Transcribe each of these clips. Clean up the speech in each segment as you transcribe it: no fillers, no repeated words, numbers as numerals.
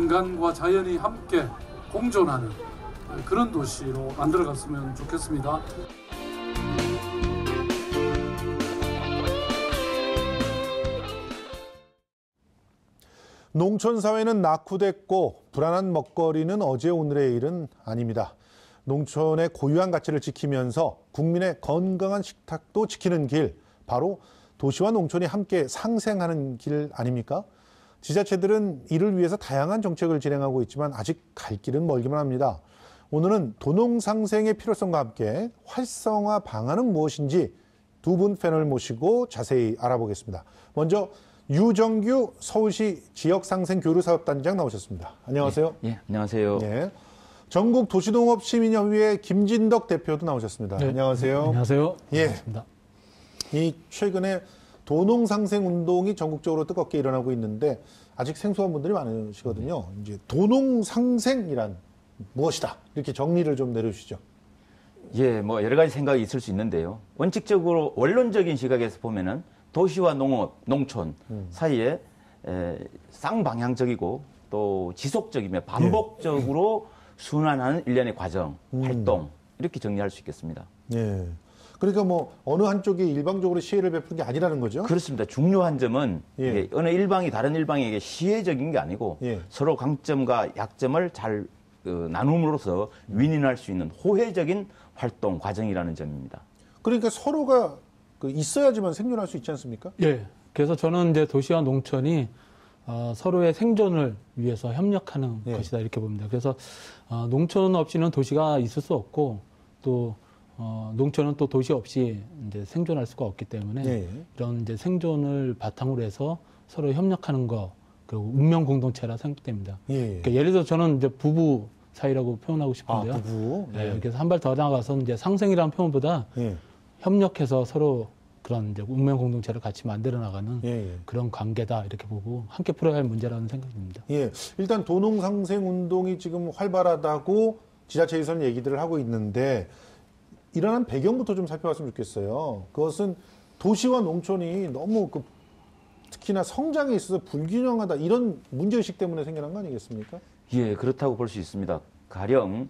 인간과 자연이 함께 공존하는 그런 도시로 만들어갔으면 좋겠습니다. 농촌 사회는 낙후됐고 불안한 먹거리는 어제 오늘의 일은 아닙니다. 농촌의 고유한 가치를 지키면서 국민의 건강한 식탁도 지키는 길, 바로 도시와 농촌이 함께 상생하는 길 아닙니까? 지자체들은 이를 위해서 다양한 정책을 진행하고 있지만 아직 갈 길은 멀기만 합니다. 오늘은 도농상생의 필요성과 함께 활성화 방안은 무엇인지 두 분 패널 모시고 자세히 알아보겠습니다. 먼저 유정규 서울시 지역상생교류사업단장 나오셨습니다. 안녕하세요. 예, 안녕하세요. 예. 전국 도시농업시민협의회 김진덕 대표도 나오셨습니다. 네, 안녕하세요. 안녕하세요. 예. 반갑습니다. 이 최근에 도농상생 운동이 전국적으로 뜨겁게 일어나고 있는데 아직 생소한 분들이 많으시거든요. 이제 도농상생이란 무엇이다? 이렇게 정리를 좀 내려주시죠. 예, 뭐 여러 가지 생각이 있을 수 있는데요. 원칙적으로 원론적인 시각에서 보면은 도시와 농업, 농촌 사이에 쌍방향적이고 또 지속적이며 반복적으로 순환하는 일련의 과정, 활동 이렇게 정리할 수 있겠습니다. 예. 그러니까 뭐 어느 한쪽이 일방적으로 시혜를 베푸는 게 아니라는 거죠? 그렇습니다. 중요한 점은 예. 어느 일방이 다른 일방에게 시혜적인 게 아니고 예. 서로 강점과 약점을 잘 나눔으로써 윈윈할 수 있는 호혜적인 활동 과정이라는 점입니다. 그러니까 서로가 있어야지만 생존할 수 있지 않습니까? 예. 그래서 저는 이제 도시와 농촌이 서로의 생존을 위해서 협력하는 예. 것이다 이렇게 봅니다. 그래서 농촌 없이는 도시가 있을 수 없고 또 농촌은 또 도시 없이 이제 생존할 수가 없기 때문에 예. 이런 이제 생존을 바탕으로 해서 서로 협력하는 거 그리고 운명 공동체라 생각됩니다. 예. 그러니까 예를 들어 저는 이제 부부 사이라고 표현하고 싶은데요. 부부. 예. 그래서 한 발 더 나가서 이제 상생이라는 표현보다 예. 협력해서 서로 그런 이제 운명 공동체를 같이 만들어 나가는 그런 관계다 이렇게 보고 함께 풀어야 할 문제라는 생각입니다. 예, 일단 도농상생 운동이 지금 활발하다고 지자체에서는 얘기들을 하고 있는데 일어난 배경부터 좀 살펴봤으면 좋겠어요. 그것은 도시와 농촌이 너무 특히나 성장에 있어서 불균형하다 이런 문제의식 때문에 생겨난 거 아니겠습니까? 예, 그렇다고 볼 수 있습니다. 가령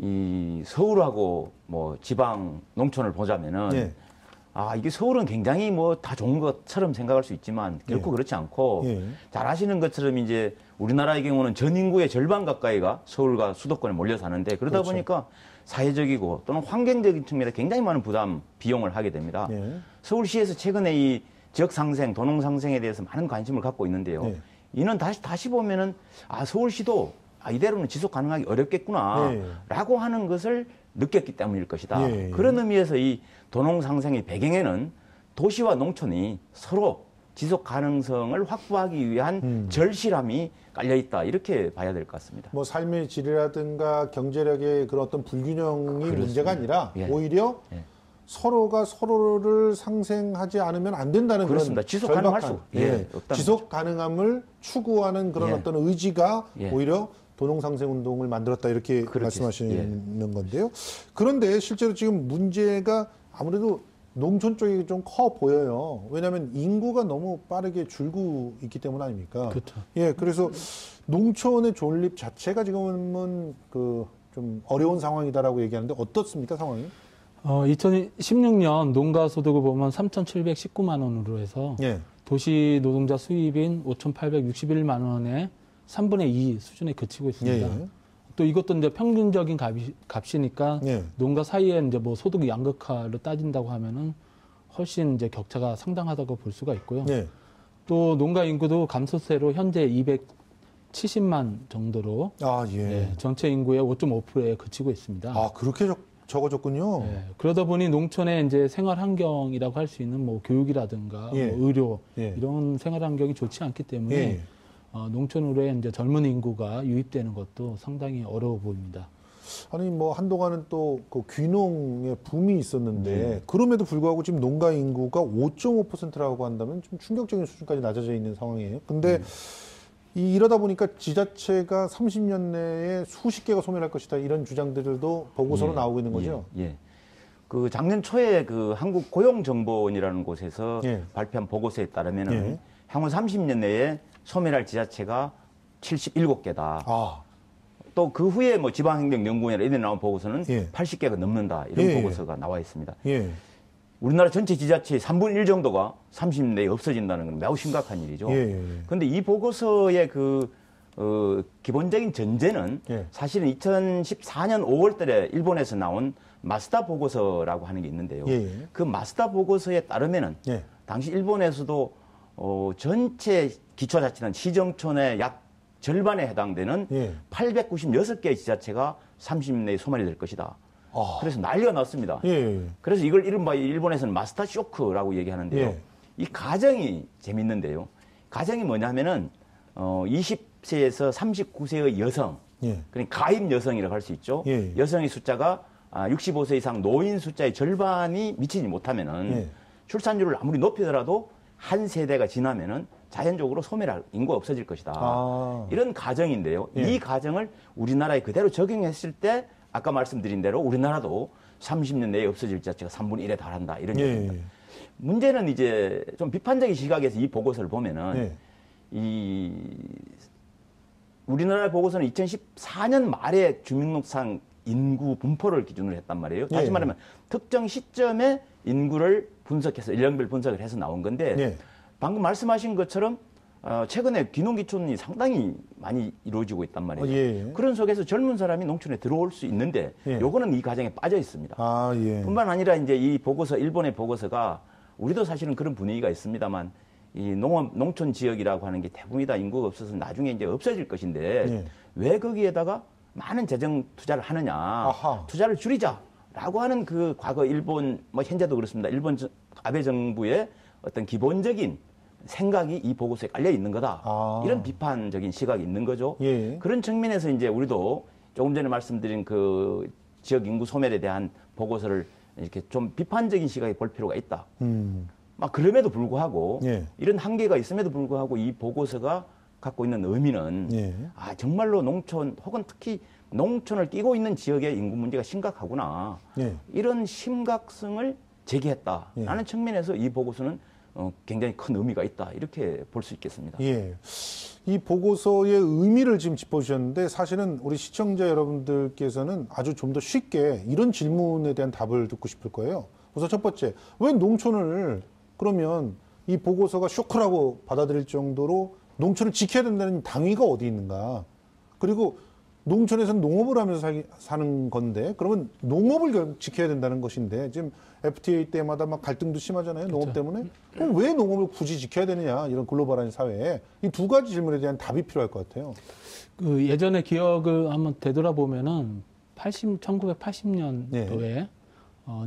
이 서울하고 뭐 지방 농촌을 보자면은 예. 이게 서울은 굉장히 뭐 다 좋은 것처럼 생각할 수 있지만 결코 예. 그렇지 않고 예. 잘 아시는 것처럼 이제 우리나라의 경우는 전 인구의 절반 가까이가 서울과 수도권에 몰려 사는데 그러다 그렇죠. 보니까 사회적이고 또는 환경적인 측면에 굉장히 많은 비용을 하게 됩니다. 예. 서울시에서 최근에 이 지역 상생, 도농 상생에 대해서 많은 관심을 갖고 있는데요. 예. 이는 다시 보면은 서울시도 이대로는 지속 가능하기 어렵겠구나라고 하는 것을 느꼈기 때문일 것이다. 예. 그런 의미에서 이 도농 상생의 배경에는 도시와 농촌이 서로 지속 가능성을 확보하기 위한 절실함이 깔려 있다. 이렇게 봐야 될 것 같습니다. 뭐 삶의 질이라든가 경제력의 그런 어떤 불균형이 그렇습니다. 문제가 아니라 예. 오히려 예. 서로가 서로를 상생하지 않으면 안 된다는 그렇습니다. 그런 지속 가능할 수 지속 가능함을 추구하는 그런 어떤 의지가 오히려 도농상생 운동을 만들었다 이렇게 말씀하시는 건데요. 그런데 실제로 지금 문제가 아무래도 농촌 쪽이 좀 커 보여요. 왜냐하면 인구가 너무 빠르게 줄고 있기 때문 아닙니까? 그렇죠. 예, 그래서 농촌의 존립 자체가 지금은 좀 어려운 상황이다라고 얘기하는데 어떻습니까, 상황이? 2016년 농가 소득을 보면 3,719만 원으로 해서 도시 노동자 수입인 5,861만 원에 3분의 2 수준에 그치고 있습니다. 또 이것도 이제 평균적인 값이니까 농가 사이에 이제 뭐 소득 양극화로 따진다고 하면은 훨씬 이제 격차가 상당하다고 볼 수가 있고요. 또 농가 인구도 감소세로 현재 270만 정도로 전체 인구의 5.5%에 그치고 있습니다. 그렇게 적어졌군요. 그러다 보니 농촌의 이제 생활 환경이라고 할 수 있는 뭐 교육이라든가 뭐 의료 이런 생활 환경이 좋지 않기 때문에 농촌으로의 이제 젊은 인구가 유입되는 것도 상당히 어려워 보입니다. 아니 뭐 한동안은 또 그 귀농의 붐이 있었는데 그럼에도 불구하고 지금 농가 인구가 5.5%라고 한다면 좀 충격적인 수준까지 낮아져 있는 상황이에요. 근데 이러다 보니까 지자체가 30년 내에 수십 개가 소멸할 것이다 이런 주장들도 보고서로 나오고 있는 거죠. 그 작년 초에 그 한국고용정보원이라는 곳에서 발표한 보고서에 따르면은 향후 30년 내에 소멸할 지자체가 77개다. 아. 또 그 후에 뭐 지방행정연구원이나 이런 데 나온 보고서는 예. 80개가 넘는다. 이런 예. 보고서가 나와 있습니다. 예. 우리나라 전체 지자체의 3분의 1 정도가 30년 내에 없어진다는 건 매우 심각한 일이죠. 그런데 이 보고서의 기본적인 전제는 예. 사실은 2014년 5월 달에 일본에서 나온 마스다 보고서라고 하는 게 있는데요. 예. 그 마스다 보고서에 따르면은 예. 당시 일본에서도 전체 기초자치단 시정촌의 약 절반에 해당되는 예. 896개의 지자체가 30년 내에 소멸이 될 것이다. 아. 그래서 난리가 났습니다. 예. 그래서 이걸 이른바 일본에서는 마스터 쇼크라고 얘기하는데요. 예. 이 가정이 재밌는데요. 가정이 뭐냐면은 20세에서 39세의 여성, 예. 그러니까 가임 여성이라고 할 수 있죠. 예. 여성의 숫자가 65세 이상 노인 숫자의 절반이 미치지 못하면은 예. 출산율을 아무리 높이더라도 한 세대가 지나면은 자연적으로 소멸할 인구가 없어질 것이다. 아. 이런 가정인데요. 예. 이 가정을 우리나라에 그대로 적용했을 때 아까 말씀드린 대로 우리나라도 30년 내에 없어질 지자체가 3분의 1에 달한다. 이런 얘기입니다. 예. 문제는 이제 좀 비판적인 시각에서 이 보고서를 보면은 예. 우리나라 보고서는 2014년 말에 주민등록상 인구 분포를 기준으로 했단 말이에요. 다시 예. 말하면 특정 시점에 인구를 분석해서 연령별 분석을 해서 나온 건데 예. 방금 말씀하신 것처럼 최근에 귀농귀촌이 상당히 많이 이루어지고 있단 말이에요. 예. 그런 속에서 젊은 사람이 농촌에 들어올 수 있는데 예. 요거는 이 과정에 빠져 있습니다. 아, 예. 뿐만 아니라 이제 이 보고서, 일본의 보고서가 우리도 사실은 그런 분위기가 있습니다만 이 농촌 지역이라고 하는 게 대부분이 다 인구가 없어서 나중에 이제 없어질 것인데 예. 왜 거기에다가 많은 재정 투자를 하느냐. 아하. 투자를 줄이자라고 하는 그 과거 일본, 뭐 현재도 그렇습니다. 일본 아베 정부의 어떤 기본적인 생각이 이 보고서에 깔려 있는 거다. 아. 이런 비판적인 시각이 있는 거죠. 예. 그런 측면에서 이제 우리도 조금 전에 말씀드린 그 지역 인구 소멸에 대한 보고서를 이렇게 좀 비판적인 시각에 볼 필요가 있다. 막 그럼에도 불구하고 예. 이런 한계가 있음에도 불구하고 이 보고서가 갖고 있는 의미는 예. 정말로 농촌 혹은 특히 농촌을 끼고 있는 지역의 인구 문제가 심각하구나. 예. 이런 심각성을 제기했다라는 측면에서 이 보고서는 굉장히 큰 의미가 있다. 이렇게 볼 수 있겠습니다. 예. 이 보고서의 의미를 지금 짚어주셨는데 사실은 우리 시청자 여러분들께서는 아주 좀 더 쉽게 이런 질문에 대한 답을 듣고 싶을 거예요. 우선 첫 번째, 왜 농촌을 그러면 이 보고서가 쇼크라고 받아들일 정도로 농촌을 지켜야 된다는 당위가 어디 있는가? 그리고 농촌에서는 농업을 하면서 사는 건데 그러면 농업을 지켜야 된다는 것인데 지금 FTA 때마다 막 갈등도 심하잖아요. 그렇죠. 농업 때문에. 그럼 왜 농업을 굳이 지켜야 되느냐 이런 글로벌한 사회에 이 두 가지 질문에 대한 답이 필요할 것 같아요. 그 예전의 기억을 한번 되돌아보면은 1980년도에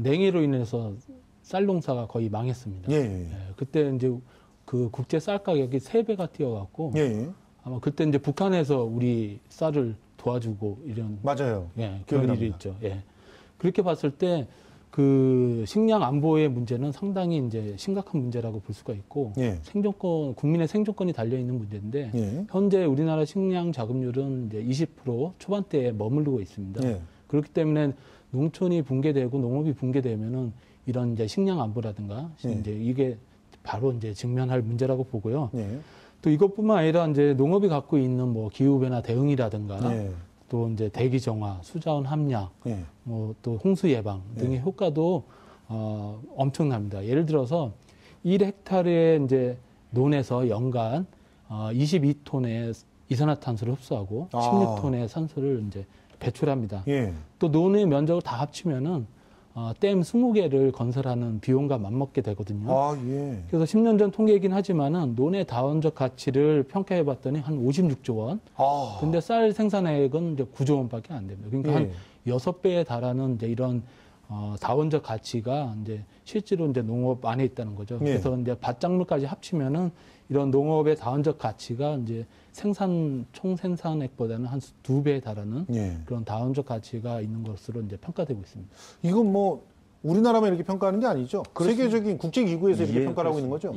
냉해로 인해서 쌀 농사가 거의 망했습니다. 예. 그때 이제 그 국제 쌀 가격이 3배가 뛰어갔고 예. 아마 그때 이제 북한에서 우리 쌀을 도와주고 이런 맞아요. 그런 일이 있죠. 그렇게 봤을 때 그 식량 안보의 문제는 상당히 이제 심각한 문제라고 볼 수가 있고 생존권, 국민의 생존권이 달려 있는 문제인데 현재 우리나라 식량 자급률은 이제 20% 초반대에 머무르고 있습니다. 그렇기 때문에 농촌이 붕괴되고 농업이 붕괴되면은 이런 이제 식량 안보라든가 이제 이게 바로 이제 직면할 문제라고 보고요. 또 이것뿐만 아니라 이제 농업이 갖고 있는 뭐 기후 변화 대응이라든가 또 이제 대기 정화, 수자원 함량, 뭐 또 홍수 예방 등의 효과도 엄청납니다. 예를 들어서 1헥타르의 이제 논에서 연간 22톤의 이산화탄소를 흡수하고 16톤의 산소를 이제 배출합니다. 또 논의 면적을 다 합치면은 댐 20개를 건설하는 비용과 맞먹게 되거든요. 그래서 10년 전 통계이긴 하지만은 논의 다원적 가치를 평가해 봤더니 한 56조 원. 근데 쌀 생산액은 이제 9조 원밖에 안 됩니다. 그러니까 한 6배에 달하는 이제 이런 다원적 가치가 이제 실제로 이제 농업 안에 있다는 거죠. 그래서 이제 밭작물까지 합치면은 이런 농업의 다원적 가치가 이제 총 생산액보다는 한 2배에 달하는 그런 다원적 가치가 있는 것으로 이제 평가되고 있습니다. 이건 뭐 우리나라만 이렇게 평가하는 게 아니죠? 그렇습니다. 세계적인 국제기구에서 이렇게 평가를 하고 있는 거죠?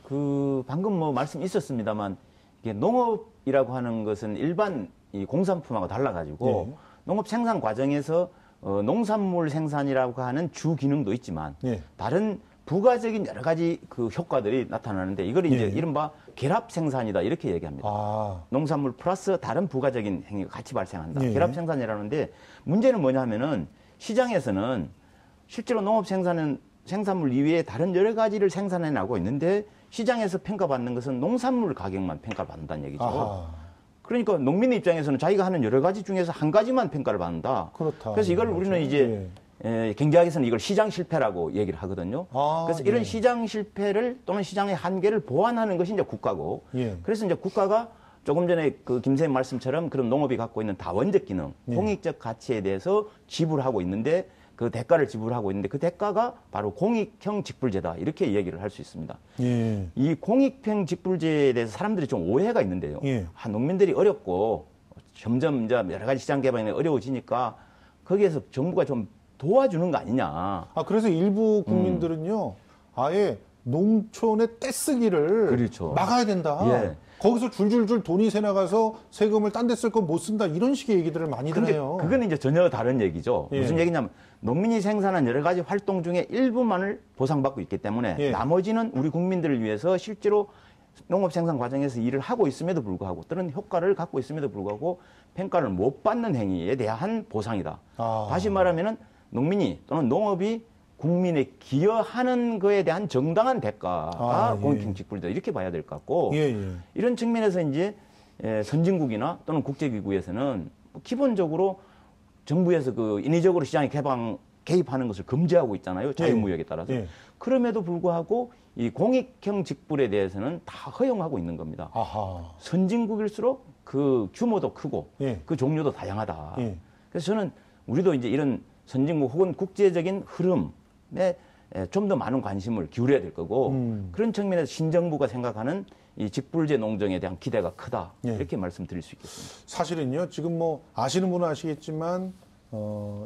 그 방금 뭐 말씀 있었습니다만 이게 농업이라고 하는 것은 일반 이 공산품하고 달라가지고 농업 생산 과정에서 농산물 생산이라고 하는 주 기능도 있지만 다른 부가적인 여러 가지 그 효과들이 나타나는데 이걸 이제 이른바 결합 생산이다 이렇게 얘기합니다. 농산물 플러스 다른 부가적인 행위가 같이 발생한다. 결합 생산이라는데 문제는 뭐냐면은 시장에서는 실제로 농업 생산물 이외에 다른 여러 가지를 생산해 나고 있는데 시장에서 평가받는 것은 농산물 가격만 평가받는다는 얘기죠. 그러니까 농민 입장에서는 자기가 하는 여러 가지 중에서 한 가지만 평가를 받는다. 그렇다. 그래서 이걸 우리는 이제 경제학에서는 이걸 시장 실패라고 얘기를 하거든요. 그래서 이런 시장 실패를 또는 시장의 한계를 보완하는 것이 이제 국가고. 그래서 이제 국가가 조금 전에 그 김 선생님 말씀처럼 그런 농업이 갖고 있는 다원적 기능, 공익적 가치에 대해서 지불하고 있는데 그 대가를 지불하고 있는데 그 대가가 바로 공익형 직불제다 이렇게 얘기를 할 수 있습니다. 이 공익형 직불제에 대해서 사람들이 좀 오해가 있는데요. 농민들이 어렵고 점점 이제 여러 가지 시장 개방이 어려워지니까 거기에서 정부가 좀 도와주는 거 아니냐. 그래서 일부 국민들은요, 아예 농촌의 떼쓰기를 그렇죠. 막아야 된다. 거기서 줄줄줄 돈이 새나가서 세금을 딴 데 쓸 거 못 쓴다. 이런 식의 얘기들을 많이들 해요. 그건 이제 전혀 다른 얘기죠. 무슨 얘기냐면 농민이 생산한 여러 가지 활동 중에 일부만을 보상받고 있기 때문에 나머지는 우리 국민들을 위해서 실제로 농업 생산 과정에서 일을 하고 있음에도 불구하고 또는 효과를 갖고 있음에도 불구하고 평가를 못 받는 행위에 대한 보상이다. 다시 말하면은 농민이 또는 농업이 국민에 기여하는 거에 대한 정당한 대가가 공익형 직불이다 이렇게 봐야 될 것 같고 이런 측면에서 이제 선진국이나 또는 국제기구에서는 기본적으로 정부에서 그 인위적으로 시장에 개입하는 것을 금지하고 있잖아요. 자유무역에 따라서. 그럼에도 불구하고 이 공익형 직불에 대해서는 다 허용하고 있는 겁니다. 선진국일수록 그 규모도 크고 그 종류도 다양하다. 그래서 저는 우리도 이제 이런 선진국 혹은 국제적인 흐름에 좀 더 많은 관심을 기울여야 될 거고 그런 측면에서 신정부가 생각하는 이 직불제 농정에 대한 기대가 크다 이렇게 말씀드릴 수 있겠습니다. 사실은요 지금 뭐 아시는 분은 아시겠지만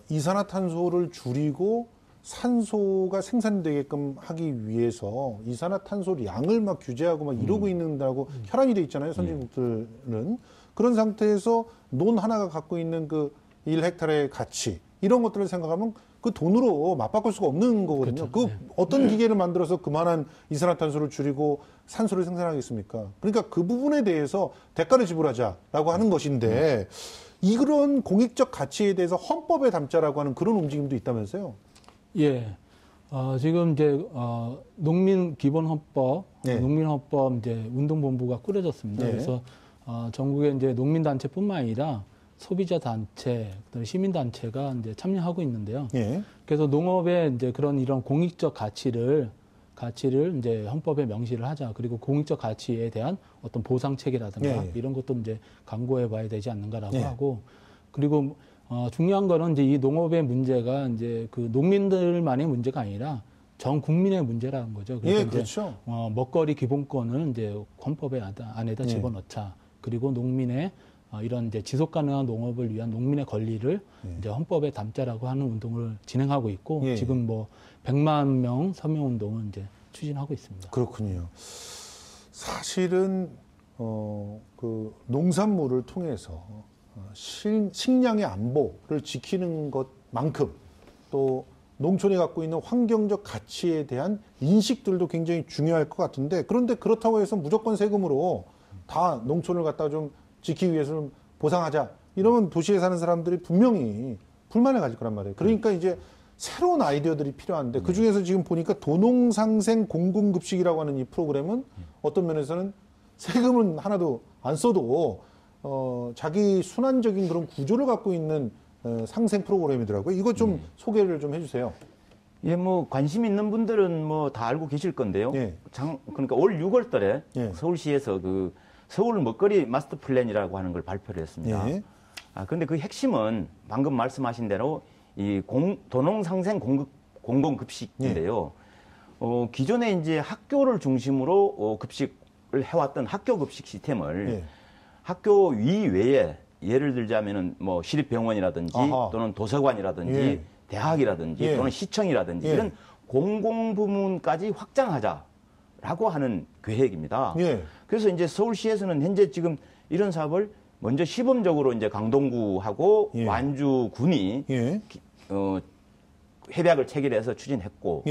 이산화탄소를 줄이고 산소가 생산되게끔 하기 위해서 이산화탄소 양을 막 규제하고 막 이러고 있는다고 혈안이 돼 있잖아요 선진국들은. 그런 상태에서 논 하나가 갖고 있는 그 1헥타르의 가치 이런 것들을 생각하면 그 돈으로 맞바꿀 수가 없는 거거든요. 그 어떤 기계를 만들어서 그만한 이산화탄소를 줄이고 산소를 생산하겠습니까? 그러니까 그 부분에 대해서 대가를 지불하자라고 하는 것인데 이런 공익적 가치에 대해서 헌법에 담자라고 하는 그런 움직임도 있다면서요? 지금 이제 농민 기본 헌법, 농민 헌법 이제 운동본부가 꾸려졌습니다. 그래서 전국에 이제 농민 단체뿐만 아니라 소비자 단체, 시민 단체가 이제 참여하고 있는데요. 그래서 농업에 이제 이런 공익적 가치를 이제 헌법에 명시를 하자. 그리고 공익적 가치에 대한 어떤 보상 체계라든가 이런 것도 이제 강구해 봐야 되지 않는가라고 하고. 그리고 중요한 거는 이제 이 농업의 문제가 이제 그 농민들만의 문제가 아니라 전 국민의 문제라는 거죠. 그래서 이제 그렇죠. 먹거리 기본권을 이제 헌법에 안에다 집어넣자. 그리고 농민의 이런 이제 지속 가능한 농업을 위한 농민의 권리를 이제 헌법에 담자라고 하는 운동을 진행하고 있고 지금 뭐 100만 명 서명 운동을 이제 추진하고 있습니다. 그렇군요. 사실은 그 농산물을 통해서 식량의 안보를 지키는 것만큼 또 농촌이 갖고 있는 환경적 가치에 대한 인식들도 굉장히 중요할 것 같은데 그런데 그렇다고 해서 무조건 세금으로 다 농촌을 갖다 좀 지키기 위해서 좀 보상하자 이러면 도시에 사는 사람들이 분명히 불만을 가질 거란 말이에요. 그러니까 이제 새로운 아이디어들이 필요한데 그중에서 지금 보니까 도농상생 공공급식이라고 하는 이 프로그램은 어떤 면에서는 세금은 하나도 안 써도 자기 순환적인 그런 구조를 갖고 있는 상생 프로그램이더라고요. 이거 좀 소개를 좀 해주세요. 뭐 관심 있는 분들은 뭐 다 알고 계실 건데요. 그러니까 올 6월 달에 서울시에서 그 서울 먹거리 마스터 플랜이라고 하는 걸 발표를 했습니다. 그런데 그 핵심은 방금 말씀하신 대로 이 도농상생 공공급식인데요. 기존에 이제 학교를 중심으로 급식을 해왔던 학교 급식 시스템을 학교 이외에 예를 들자면은 뭐 시립병원이라든지 또는 도서관이라든지 대학이라든지 또는 시청이라든지 이런 공공부문까지 확장하자라고 하는 계획입니다. 그래서 이제 서울시에서는 현재 지금 이런 사업을 먼저 시범적으로 이제 강동구하고 완주군이 협약을 체결해서 추진했고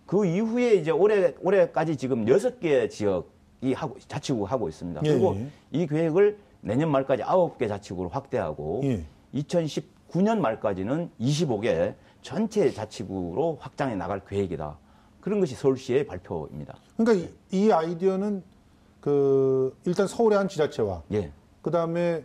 그 이후에 이제 올해까지 지금 6개 지역이 자치구 하고 있습니다. 그리고 이 계획을 내년 말까지 9개 자치구로 확대하고 2019년 말까지는 25개 전체 자치구로 확장해 나갈 계획이다. 그런 것이 서울시의 발표입니다. 그러니까 이 아이디어는 일단 서울의 한 지자체와 그다음에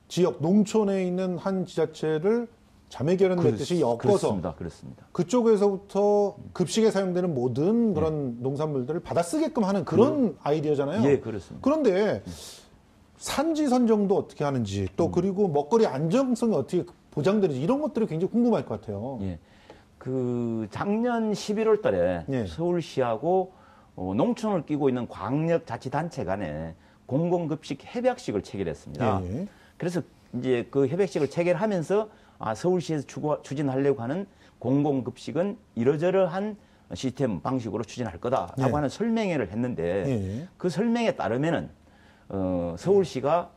지역 농촌에 있는 한 지자체를 자매 결연 맺듯이 엮어서 그렇습니다. 그쪽에서부터 급식에 사용되는 모든 그런 농산물들을 받아 쓰게끔 하는 그런 아이디어잖아요. 예, 그렇습니다. 그런데 산지 선정도 어떻게 하는지 또 그리고 먹거리 안정성이 어떻게 보장되는지 이런 것들이 굉장히 궁금할 것 같아요. 예. 작년 11월 달에 서울시하고 농촌을 끼고 있는 광역자치단체 간에 공공급식 협약식을 체결했습니다. 그래서 이제 그 협약식을 체결하면서 서울시에서 추진하려고 하는 공공급식은 이러저러한 시스템 방식으로 추진할 거다라고 하는 설명회를 했는데 그 설명에 따르면은 서울시가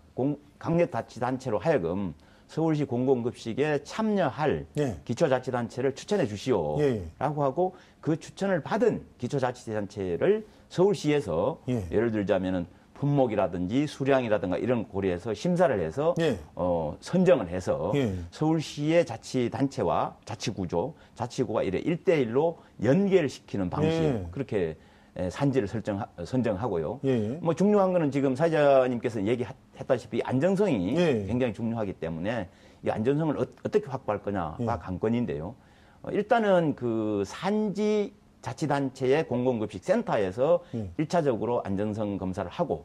강력자치단체로 하여금 서울시 공공급식에 참여할 기초자치단체를 추천해 주시오라고 하고 그 추천을 받은 기초자치단체를 서울시에서 예를 들자면은 품목이라든지 수량이라든가 이런 고려해서 심사를 해서 선정을 해서 서울시의 자치단체와 자치구가 이래 1대1로 연계를 방식 그렇게 산지를 선정하고요. 뭐 중요한 거는 지금 사회자님께서 얘기했다시피 안정성이 굉장히 중요하기 때문에 이 안정성을 어떻게 확보할 거냐가 관건인데요. 일단은 그 산지 자치단체의 공공급식 센터에서 1차적으로 안정성 검사를 하고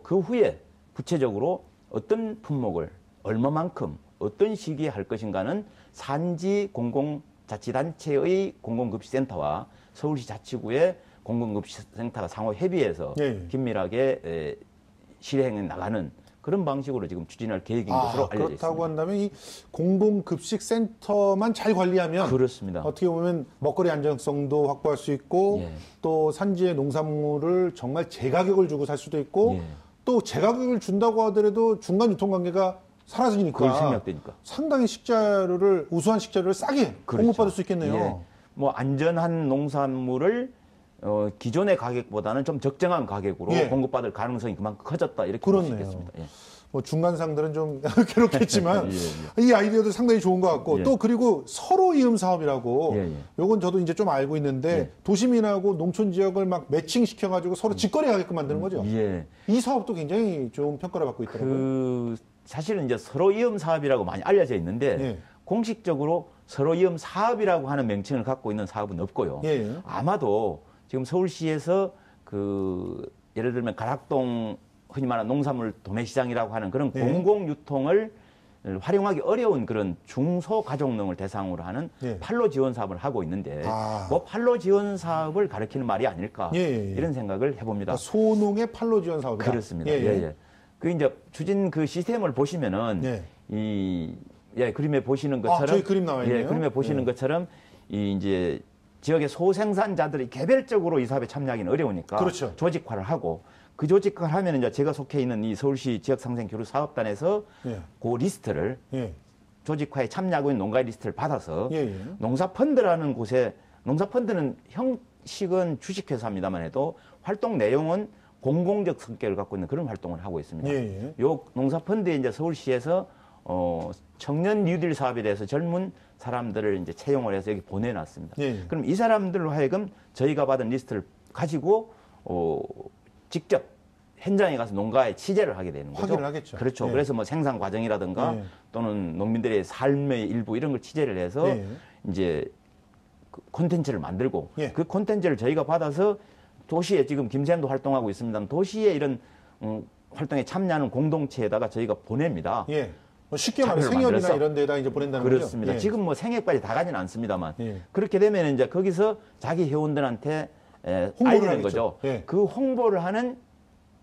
그 후에 구체적으로 어떤 품목을 얼마만큼 어떤 시기에 할 것인가는 산지 공공자치단체의 공공급식센터와 서울시 자치구의 공공급식센터가 상호 협의해서 긴밀하게 실행해 나가는 그런 방식으로 지금 추진할 계획인 것으로 알려져 있습니다. 그렇다고 한다면 이 공공급식센터만 잘 관리하면 그렇습니다. 어떻게 보면 먹거리 안정성도 확보할 수 있고 또 산지의 농산물을 정말 제가격을 주고 살 수도 있고 또 제가격을 준다고 하더라도 중간 유통관계가 사라지니까 상당히 우수한 식재료를 싸게 공급받을 수 있겠네요. 뭐 안전한 농산물을 기존의 가격보다는 좀 적정한 가격으로 공급받을 가능성이 그만큼 커졌다 이렇게 볼 수 있겠습니다. 뭐 중간상들은 좀 괴롭겠지만 이 아이디어도 상당히 좋은 것 같고 또 그리고 서로 이음 사업이라고 요건 저도 이제 좀 알고 있는데 도시민하고 농촌 지역을 막 매칭시켜가지고 서로 직거래하게끔 만드는 거죠. 이 사업도 굉장히 좋은 평가를 받고 있더라고요. 사실은 이제 서로 이음 사업이라고 많이 알려져 있는데 공식적으로 서로 이음 사업이라고 하는 명칭을 갖고 있는 사업은 없고요. 아마도 지금 서울시에서 예를 들면 가락동 흔히 말하는 농산물 도매시장이라고 하는 그런 공공유통을 활용하기 어려운 그런 중소가족농을 대상으로 하는 판로 지원 사업을 하고 있는데 뭐 판로 지원 사업을 가리키는 말이 아닐까 이런 생각을 해봅니다. 소농의 판로 지원 사업이다. 그렇습니다. 그 이제 추진 그 시스템을 보시면은 그림에 보시는 것처럼 저희 그림 나와 있네요. 그림에 보시는 것처럼 이제 지역의 소생산자들이 개별적으로 이 사업에 참여하기는 어려우니까 조직화를 하고 그 조직화를 하면 이제 제가 속해 있는 이 서울시 지역상생교류사업단에서 그 리스트를 조직화에 참여하고 있는 농가의 리스트를 받아서 농사펀드라는 곳에 농사펀드는 형식은 주식회사입니다만 해도 활동 내용은 공공적 성격을 갖고 있는 그런 활동을 하고 있습니다. 요 농사펀드에 이제 서울시에서 청년 뉴딜 사업에 대해서 젊은 사람들을 이제 채용을 해서 여기 보내놨습니다. 그럼 이 사람들로 하여금 저희가 받은 리스트를 가지고 직접 현장에 가서 농가에 취재를 하게 되는 거죠. 확인을 하겠죠. 그렇죠. 그래서 뭐 생산 과정이라든가 또는 농민들의 삶의 일부 이런 걸 취재를 해서 이제 그 콘텐츠를 만들고 그 콘텐츠를 저희가 받아서 도시에 지금 김샘도 활동하고 있습니다. 도시에 이런 활동에 참여하는 공동체에다가 저희가 보냅니다. 뭐 쉽게 말해 생협이나 이런 데다 이제 보낸다는 거죠. 그렇습니다. 지금 뭐 생협까지 다 가지는 않습니다만 그렇게 되면 이제 거기서 자기 회원들한테 알리는 거죠. 그 홍보를 하는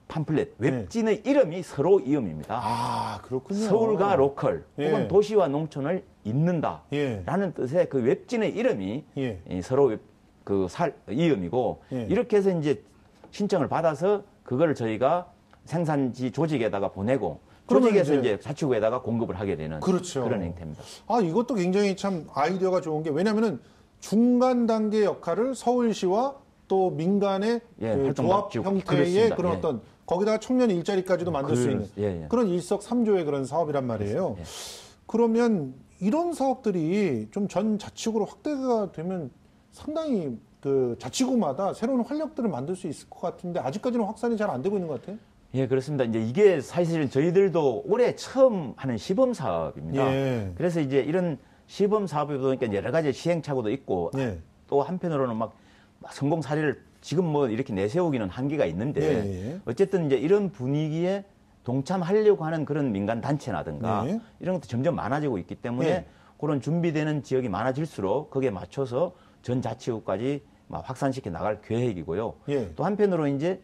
팜플렛, 웹진의 이름이 서로 이음입니다. 그렇군요. 서울과 로컬 혹은 도시와 농촌을 잇는다라는 뜻의 그 웹진의 이름이 서로 이음이고 이렇게 해서 이제 신청을 받아서 그거를 저희가 생산지 조직에다가 보내고 조직에서 이제 자치구에다가 공급을 하게 되는 그런 형태입니다. 이것도 굉장히 참 아이디어가 좋은 게 왜냐면은 중간 단계 역할을 서울시와 또 민간의 그 조합 형태의 그렇습니다. 그런 어떤 거기다가 청년 일자리까지도 만들 수 있는 그런 일석삼조의 그런 사업이란 말이에요. 그러면 이런 사업들이 좀 전 자치구로 확대가 되면 상당히 그 자치구마다 새로운 활력들을 만들 수 있을 것 같은데 아직까지는 확산이 잘 안 되고 있는 것 같아요. 예, 그렇습니다. 이제 이게 사실은 저희들도 올해 처음 하는 시범 사업입니다. 그래서 이제 이런 시범 사업이 보니까 여러 가지 시행착오도 있고 또 한편으로는 막 성공 사례를 지금 뭐 이렇게 내세우기는 한계가 있는데 어쨌든 이제 이런 분위기에 동참하려고 하는 그런 민간 단체라든가 이런 것도 점점 많아지고 있기 때문에 그런 준비되는 지역이 많아질수록 거기에 맞춰서 전 자치구까지 막 확산시켜 나갈 계획이고요. 또 한편으로 이제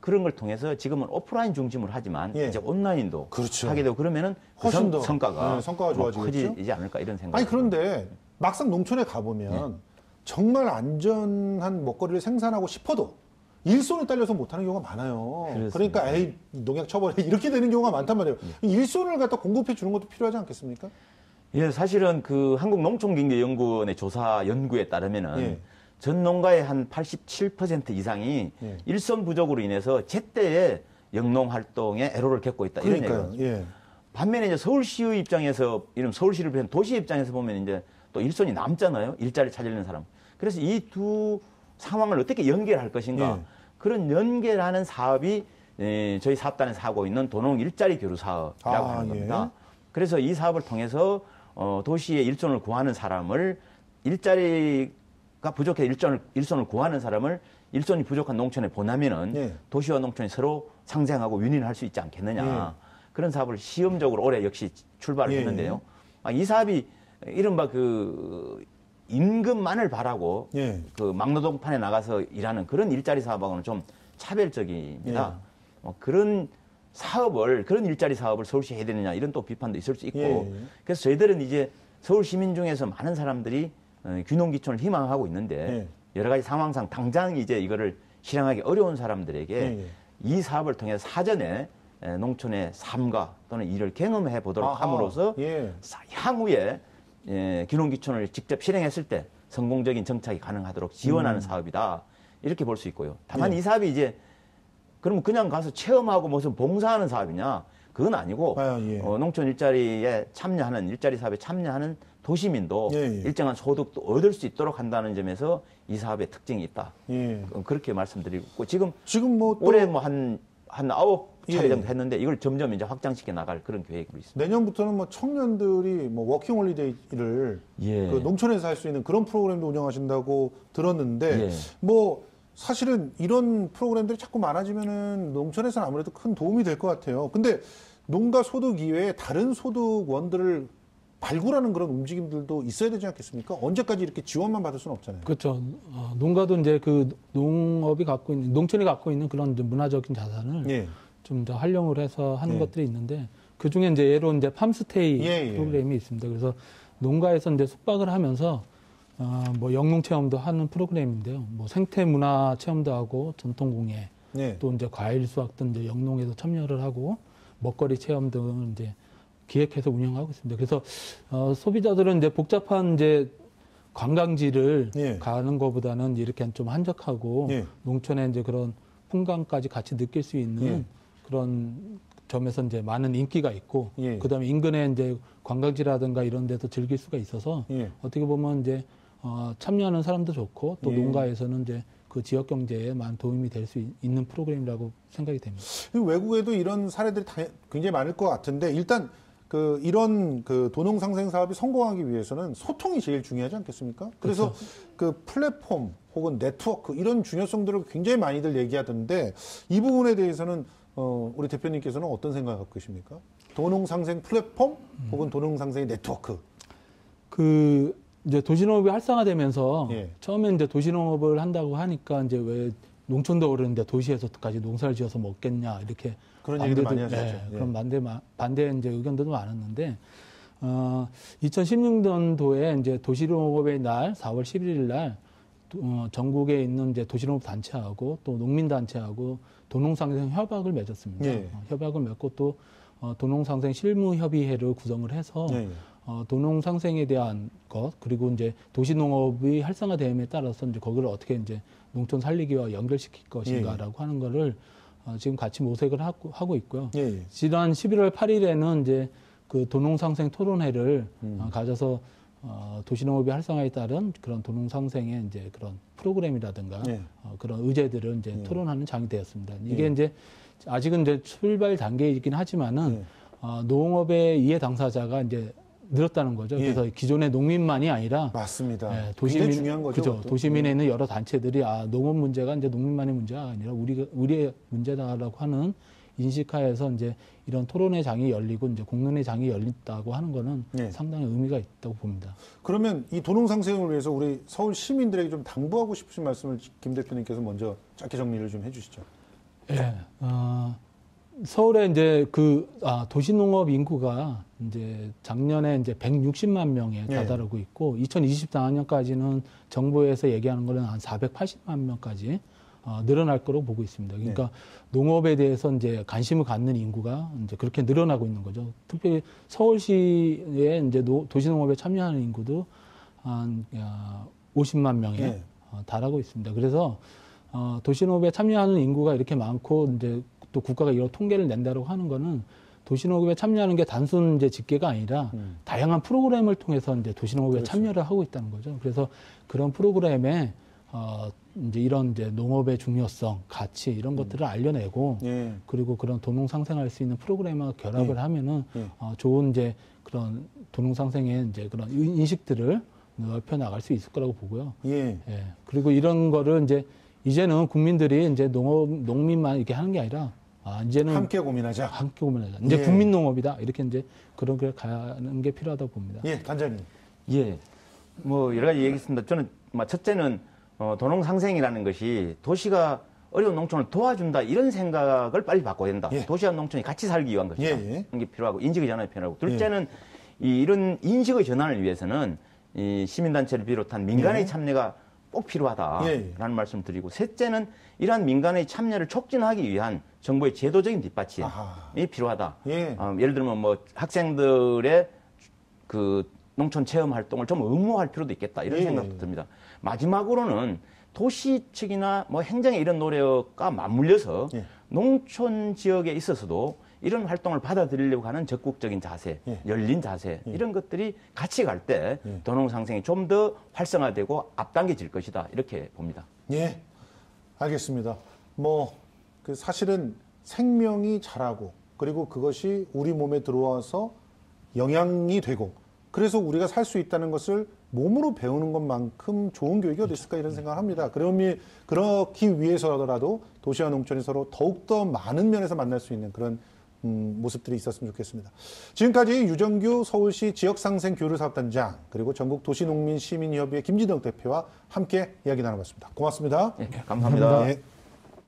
그런 걸 통해서 지금은 오프라인 중심으로 하지만 이제 온라인도 하게 되고 그러면은 훨씬 더 성과가 좋아지겠죠. 커지지 않을까 이런 생각이. 아니 그런데 막상 농촌에 가보면 정말 안전한 먹거리를 생산하고 싶어도 일손을 딸려서 못하는 경우가 많아요. 그렇습니다. 그러니까 에이 농약 처벌해 이렇게 되는 경우가 많단 말이에요. 일손을 갖다 공급해 주는 것도 필요하지 않겠습니까? 예, 사실은 그 한국농촌경제연구원의 조사 연구에 따르면은 전 농가의 한 87% 이상이 일손 부족으로 인해서 제때에 영농 활동에 애로를 겪고 있다. 이런 얘기죠. 반면에 이제 서울시의 입장에서 이런 서울시를 비롯한 도시 입장에서 보면 이제 또 일손이 남잖아요. 일자리 찾으려는 사람. 그래서 이 두 상황을 어떻게 연결할 것인가. 그런 연결하는 사업이 저희 사업단에서 하고 있는 도농 일자리 교류 사업이라고 하는 겁니다. 그래서 이 사업을 통해서 도시의 일손을 구하는 사람을 일자리가 부족해 일손을 구하는 사람을 일손이 부족한 농촌에 보내면은 도시와 농촌이 서로 상생하고 윈윈할 수 있지 않겠느냐. 그런 사업을 시험적으로 올해 역시 출발을 했는데요. 이 사업이 이른바 그 임금만을 바라고 그 막노동판에 나가서 일하는 그런 일자리 사업하고는 좀 차별적입니다. 그런 사업을, 그런 일자리 사업을 서울시 해야 되느냐 이런 또 비판도 있을 수 있고 그래서 저희들은 이제 서울 시민 중에서 많은 사람들이 귀농귀촌을 희망하고 있는데 여러 가지 상황상 당장 이제 이거를 실행하기 어려운 사람들에게 이 사업을 통해서 사전에 농촌의 삶과 또는 일을 경험해 보도록 함으로써 향후에 귀농귀촌을 직접 실행했을 때 성공적인 정착이 가능하도록 지원하는 사업이다. 이렇게 볼 수 있고요. 다만 이 사업이 이제 그러면 그냥 가서 체험하고 무슨 봉사하는 사업이냐? 그건 아니고 농촌 일자리에 참여하는 일자리 사업에 참여하는 도시민도 일정한 소득도 얻을 수 있도록 한다는 점에서 이 사업의 특징이 있다. 그렇게 말씀드리고 지금 뭐 올해 뭐 한 9차례 정도 했는데 이걸 점점 이제 확장시켜 나갈 그런 계획으로 있습니다. 내년부터는 뭐 청년들이 뭐 워킹 홀리데이를 그 농촌에서 할 수 있는 그런 프로그램도 운영하신다고 들었는데 뭐 사실은 이런 프로그램들이 자꾸 많아지면은 농촌에서는 아무래도 큰 도움이 될 것 같아요. 근데 농가 소득 이외에 다른 소득원들을 발굴하는 그런 움직임들도 있어야 되지 않겠습니까? 언제까지 이렇게 지원만 받을 수는 없잖아요. 그렇죠. 농가도 이제 그 농업이 갖고 있는, 농촌이 갖고 있는 그런 문화적인 자산을 좀 더 활용을 해서 하는 것들이 있는데 그 중에 이제 예로 이제 팜스테이 프로그램이 있습니다. 그래서 농가에서 이제 숙박을 하면서 뭐 영농 체험도 하는 프로그램인데요. 뭐 생태 문화 체험도 하고 전통 공예, 또 이제 과일 수확 등 이제 영농에도 참여를 하고 먹거리 체험 등을 이제 기획해서 운영하고 있습니다. 그래서 소비자들은 이제 복잡한 이제 관광지를 가는 것보다는 이렇게 좀 한적하고 농촌의 이제 그런 풍광까지 같이 느낄 수 있는 그런 점에서 이제 많은 인기가 있고 그다음에 인근에 이제 관광지라든가 이런 데도 즐길 수가 있어서 어떻게 보면 이제 참여하는 사람도 좋고 또 농가에서는 이제 그 지역 경제에 많은 도움이 될 수 있는 프로그램이라고 생각이 됩니다. 외국에도 이런 사례들이 굉장히 많을 것 같은데 일단 이런 도농 상생 사업이 성공하기 위해서는 소통이 제일 중요하지 않겠습니까? 그래서 그 플랫폼 혹은 네트워크 이런 중요성들을 굉장히 많이들 얘기하던데 이 부분에 대해서는 우리 대표님께서는 어떤 생각을 갖고 계십니까? 도농 상생 플랫폼 혹은 도농 상생 네트워크. 이제 도시농업이 활성화되면서 처음에 이제 도시농업을 한다고 하니까 이제 왜 농촌도 어른데 도시에서까지 농사를 지어서 먹겠냐 이렇게 그런 얘기도 많이 하셨죠. 그런 반대 이제 의견들도 많았는데 2016년도에 이제 도시농업의 날 4월 11일 날 전국에 있는 이제 도시농업 단체하고 또 농민 단체하고 도농상생 협약을 맺었습니다. 협약을 맺고 또 도농상생 실무협의회를 구성을 해서 도농 상생에 대한 것 그리고 이제 도시 농업이 활성화됨에 따라서 이제 거기를 어떻게 이제 농촌 살리기와 연결시킬 것인가라고 하는 거를 지금 같이 모색을 하고 있고요. 지난 11월 8일에는 이제 그 도농 상생 토론회를 가져서 도시농업의 활성화에 따른 그런 도농 상생의 이제 그런 프로그램이라든가 그런 의제들을 이제 토론하는 장이 되었습니다. 이게 이제 아직은 이제 출발 단계이긴 하지만은 농업의 이해 당사자가 이제 늘었다는 거죠. 그래서 기존의 농민만이 아니라 맞습니다. 도시민 중요한 거죠. 그죠. 도시민에 있는 여러 단체들이 농업 문제가 이제 농민만의 문제가 아니라 우리의 문제다라고 하는 인식하에서 이제 이런 토론회 장이 열리고 이제 공론회 장이 열린다고 하는 거는 상당히 의미가 있다고 봅니다. 그러면 이 도농 상생을 위해서 우리 서울 시민들에게 좀 당부하고 싶으신 말씀을 김 대표님께서 먼저 짧게 정리를 좀 해주시죠. 예. 서울에 이제 도시농업 인구가 이제 작년에 이제 160만 명에 다다르고 있고 2024년까지는 정부에서 얘기하는 거는 한 480만 명까지 늘어날 거로 보고 있습니다. 그러니까 농업에 대해서 이제 관심을 갖는 인구가 이제 그렇게 늘어나고 있는 거죠. 특별히 서울시에 이제 도시농업에 참여하는 인구도 한 50만 명에 달하고 있습니다. 그래서 도시농업에 참여하는 인구가 이렇게 많고 이제 또 국가가 이런 통계를 낸다고 하는 거는 도시농업에 참여하는 게 단순 이제 집계가 아니라 다양한 프로그램을 통해서 이제 도시농업에 참여를 하고 있다는 거죠. 그래서 그런 프로그램에 이제 이런 이제 농업의 중요성, 가치 이런 것들을 알려내고 그리고 그런 도농 상생할 수 있는 프로그램과 결합을 하면은 좋은 이제 그런 도농 상생의 이제 그런 인식들을 넓혀 나갈 수 있을 거라고 보고요. 그리고 이런 거를 이제는 국민들이 이제 농민만 이렇게 하는 게 아니라 이제는 함께 고민하자. 이제 국민 농업이다. 이렇게 이제 그런 게 가는 게 필요하다고 봅니다. 단장님. 뭐 여러 가지 얘기했습니다. 저는 첫째는 도농 상생이라는 것이 도시가 어려운 농촌을 도와준다 이런 생각을 빨리 바꿔야 된다. 도시와 농촌이 같이 살기 위한 것이다. 그런 게 필요하고 인식의 전환이 필요하고 둘째는 이런 인식의 전환을 위해서는 이 시민단체를 비롯한 민간의 참여가 꼭 필요하다라는 말씀을 드리고 셋째는 이러한 민간의 참여를 촉진하기 위한 정부의 제도적인 뒷받침이 필요하다. 예를 들면 뭐 학생들의 그 농촌 체험 활동을 좀 의무화할 필요도 있겠다 이런 생각도 듭니다. 마지막으로는 도시 측이나 뭐 행정의 이런 노력과 맞물려서 농촌 지역에 있어서도 이런 활동을 받아들이려고 하는 적극적인 자세, 열린 자세 이런 것들이 같이 갈 때 도농 상생이 좀 더 활성화되고 앞당겨질 것이다 이렇게 봅니다. 알겠습니다. 그 사실은 생명이 자라고 그리고 그것이 우리 몸에 들어와서 영양이 되고 그래서 우리가 살 수 있다는 것을 몸으로 배우는 것만큼 좋은 교육이 어디 있을까 이런 생각을 합니다. 그렇기 위해서라도 도시와 농촌이 서로 더욱더 많은 면에서 만날 수 있는 그런 모습들이 있었으면 좋겠습니다. 지금까지 유정규 서울시 지역상생교류사업단장 그리고 전국도시농민시민협의회 김진덕 대표와 함께 이야기 나눠봤습니다. 고맙습니다. 감사합니다.